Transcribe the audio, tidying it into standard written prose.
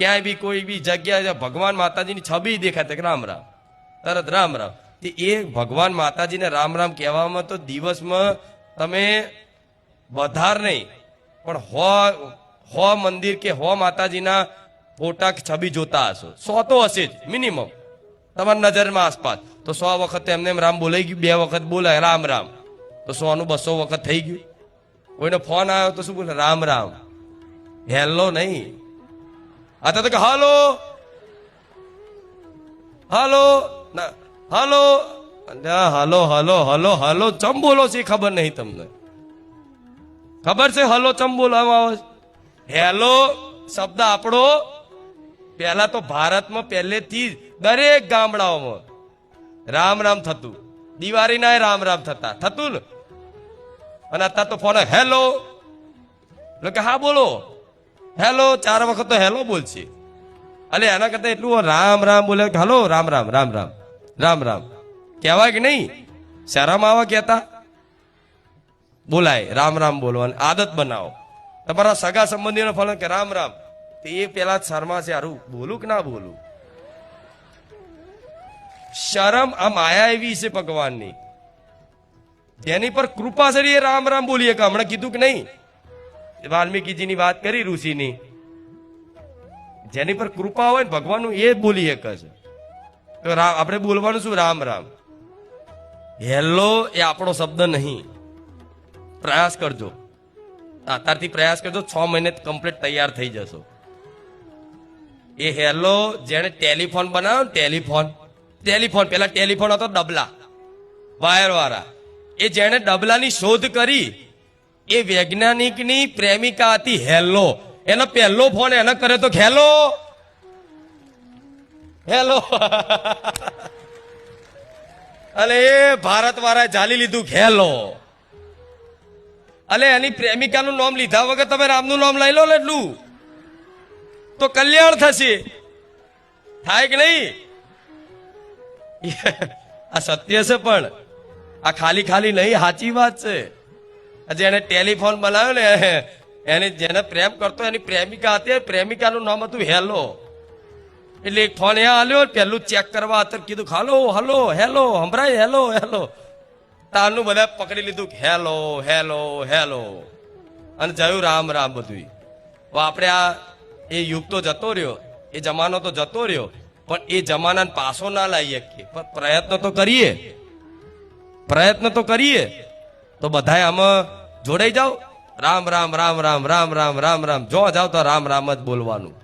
ક્યાંય બી કોઈ બી જગ્યાએ ભગવાન માતાજીની છબી દેખાય કે રામ રામ, તરત રામ રામ. એ ભગવાન માતાજીને રામ રામ કહેવામાં તો દિવસમાં તમે વધાર નહીં પણ હો મંદિર કે હો માતાજીના ફોટા છબી જોતા હશો. 100 તો હશે જ મિનિમમ તમારી નજરમાં આસપાસ. તો 100 વખત એમને રામ બોલાઈ ગયું, 2 વખત બોલાય રામ રામ, તો 100 નું 200 વખત થઈ ગયું. કોઈનો ફોન આવ્યો તો શું બોલે? રામ રામ. હેલો નહીં, આ તો કે હાલો હાલો ના હાલો હાલો હાલો હાલો હાલો ચમ બોલો છે ખબર નહીં તમને? ખબર છે હલો ચમ બોલવામાં આવે? હેલો શબ્દ આપણો પહેલા તો ભારતમાં પહેલેથી દરેક ગામડાઓમાં રામ રામ થતું, દિવાળીના રામ રામ થતું ને. અને અત્યારે તો ફોન હેલો એટલે કે હા બોલો હેલો, 4 વખત તો હેલો બોલશે. અલે એના કરતા એટલું રામ રામ બોલે કે હલો રામ રામ રામ રામ રામ રામ કહેવાય કે નહીં? શરમ આવા કહેતા? બોલાય રામ રામ બોલવાની આદત બનાવો. તમારા સગા સંબંધીનો ફોન કે રામ રામ, એ પેલા શર્મા છે, હારું બોલું કે ના બોલું? શરમ આ માયા એવી છે ભગવાનની, જેની પર કૃપા છે એ રામ રામ બોલીએ. કે હમણાં કીધું કે નહીં, વાલ્મીકીજીની વાત કરી ઋષિની, જેની પર કૃપા હોય ને ભગવાનનું એ બોલી શકે છે. તો આપણે બોલવાનું શું? રામ રામ. હેલો એ આપણો શબ્દ નહીં. પ્રયાસ કરજો, અત્યારથી પ્રયાસ કરજો, 6 મહિને કમ્પ્લીટ તૈયાર થઈ જશો. એ હેલો જેને ટેલિફોન બનાવ્યો ને, ટેલિફોન પેલા ટેલિફોન હતો ડબલા વાયર વાળા, એ જેને ડબલાની શોધ કરી એ વૈજ્ઞાનિકની પ્રેમિકા હતી હેલો. એનો પહેલો ફોન એને કરે તો હેલો હેલો અને એ ભારત વાળાએ ઝાલી લીધું હેલો. અલે એની પ્રેમિકાનું નામ લીધા વગર તમે રામનું નામ લઈ લો ને એટલું તો કલ્યાણ થશે. થાય કે નહીં? આ સત્ય છે, પણ આ ખાલી ખાલી નહીં, સાચી વાત છે. જેને ટેલિફોન બનાવ્યો ને એને જેને પ્રેમ કરતો એની પ્રેમિકા હતી, પ્રેમિકાનું નામ હતું હેલો. એટલે એક ફોન અહીંયા આલ્યો, પેલું ચેક કરવા અત્યારે કીધું હલો હલો હેલો સંભળાય હેલો હેલો, તારનું બધા પકડી લીધું હેલો હેલો હેલો અને જયું રામ રામ બધું. આપણે આ એ યુગ તો જતો રહ્યો, એ જમાનો તો જતો રહ્યો, પણ એ જમાનાને પાછો ના લાવી શકીએ. પણ પ્રયત્ન તો કરીએ. તો બધાય આમાં જોડાઈ જાઓ. રામ રામ રામ રામ રામ રામ રામ રામ જો જાઓ તો રામ રામ જ બોલવાનું.